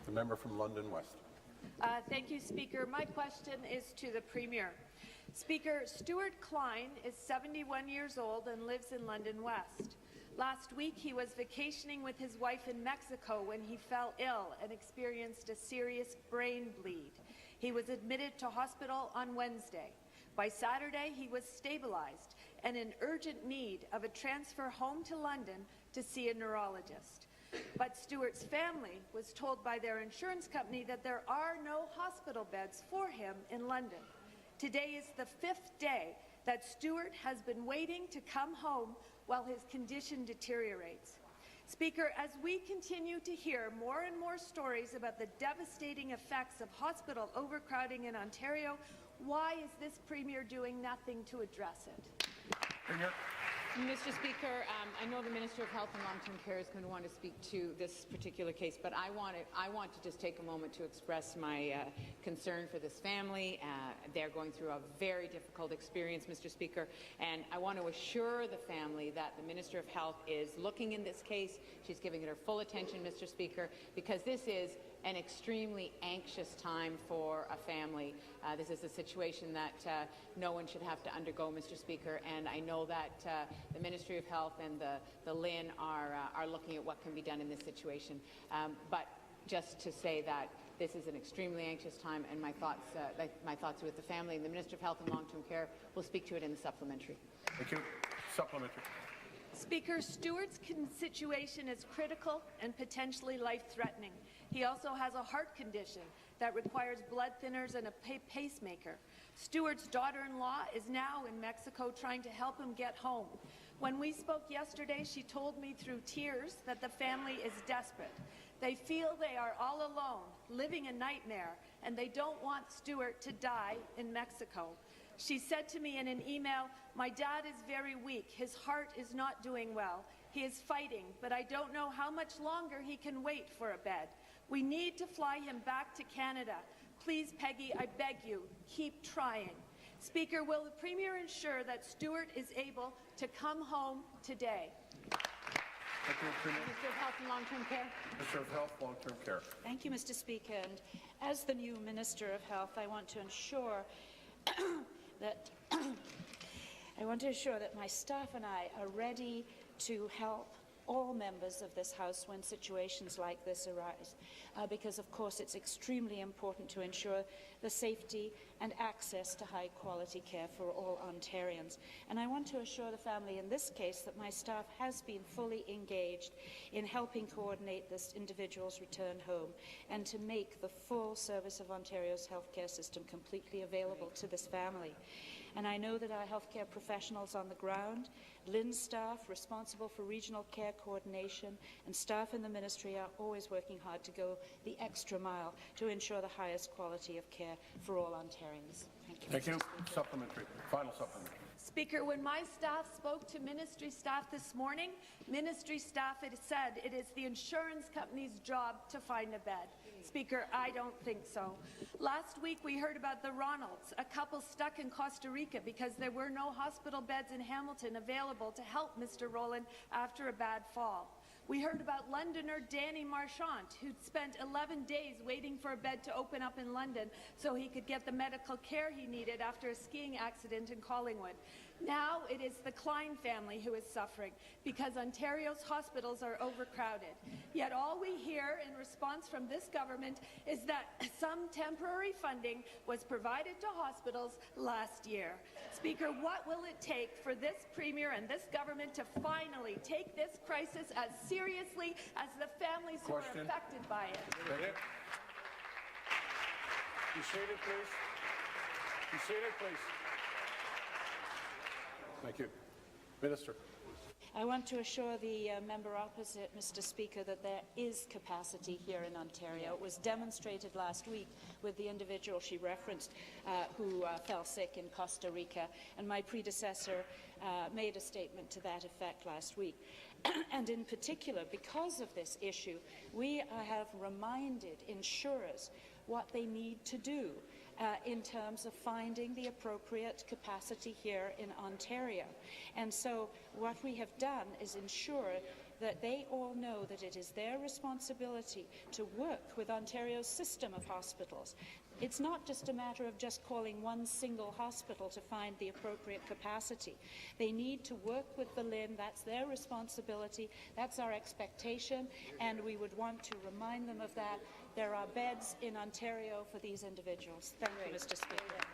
The member from London West. Thank you, Speaker. My question is to the Premier. Speaker, Stuart Klein is 71 years old and lives in London West. Last week, he was vacationing with his wife in Mexico when he fell ill and experienced a serious brain bleed. He was admitted to hospital on Wednesday. By Saturday, he was stabilized and in urgent need of a transfer home to London to see a neurologist. But Stuart's family was told by their insurance company that there are no hospital beds for him in London. Today is the 5th day that Stuart has been waiting to come home while his condition deteriorates. Speaker, as we continue to hear more and more stories about the devastating effects of hospital overcrowding in Ontario, why is this Premier doing nothing to address it? Premier. Mr. Speaker, I know the Minister of Health and Long-Term Care is going to want to speak to this particular case, but I want to just take a moment to express my concern for this family. They're going through a very difficult experience, Mr. Speaker, and I want to assure the family that the Minister of Health is looking in this case. She's giving it her full attention, Mr. Speaker, because this is an extremely anxious time for a family. This is a situation that no one should have to undergo, Mr. Speaker, and I know that the Ministry of Health and the LHIN are looking at what can be done in this situation. But just to say that this is an extremely anxious time, and my thoughts are with the family. And the Minister of Health and Long-Term Care will speak to it in the supplementary. Thank you. Supplementary. Speaker, Stuart's situation is critical and potentially life-threatening. He also has a heart condition that requires blood thinners and a pacemaker. Stuart's daughter-in-law is now in Mexico trying to help him get home. When we spoke yesterday, she told me through tears that the family is desperate. They feel they are all alone, living a nightmare, and they don't want Stuart to die in Mexico. She said to me in an email, "My dad is very weak. His heart is not doing well. He is fighting, but I don't know how much longer he can wait for a bed. We need to fly him back to Canada. Please, Peggy, I beg you, keep trying." Speaker, will the Premier ensure that Stuart is able to come home today? Thank you, Premier. Minister of Health and Long-Term Care. Minister of Health, Long-Term Care. Thank you, Mr. Speaker. And as the new Minister of Health, I want to ensure that my staff and I are ready to help all members of this House when situations like this arise, because of course it's extremely important to ensure the safety and access to high-quality care for all Ontarians. And I want to assure the family in this case that my staff has been fully engaged in helping coordinate this individual's return home and to make the full service of Ontario's healthcare system completely available to this family. And I know that our healthcare professionals on the ground, LHIN staff responsible for regional care coordination, and staff in the ministry are always working hard to go the extra mile to ensure the highest quality of care for all Ontarians. Thank you. Thank you. Supplementary. Final supplementary. Speaker, when my staff spoke to ministry staff this morning, ministry staff had said it is the insurance company's job to find a bed. Speaker, I don't think so. Last week we heard about the Ronalds, a couple stuck in Costa Rica because there were no hospital beds in Hamilton available to help Mr. Rowland after a bad fall. We heard about Londoner Danny Marchant, who'd spent 11 days waiting for a bed to open up in London so he could get the medical care he needed after a skiing accident in Collingwood. Now it is the Klein family who is suffering because Ontario's hospitals are overcrowded. Yet all we hear in response from this government is that some temporary funding was provided to hospitals last year. Speaker, what will it take for this Premier and this government to finally take this crisis as seriously as the families who are affected by it? Be seated, please. Be seated, please. Thank you. Minister. I want to assure the member opposite, Mr. Speaker, that there is capacity here in Ontario. It was demonstrated last week with the individual she referenced who fell sick in Costa Rica, and my predecessor made a statement to that effect last week. And in particular, because of this issue, we have reminded insurers what they need to do in terms of finding the appropriate capacity here in Ontario. And so what we have done is ensure that they all know that it is their responsibility to work with Ontario's system of hospitals. It's not just a matter of just calling one single hospital to find the appropriate capacity. They need to work with the LHIN. That's their responsibility. That's our expectation, and we would want to remind them of that. There are beds in Ontario for these individuals. Thank you, Mr. Speaker.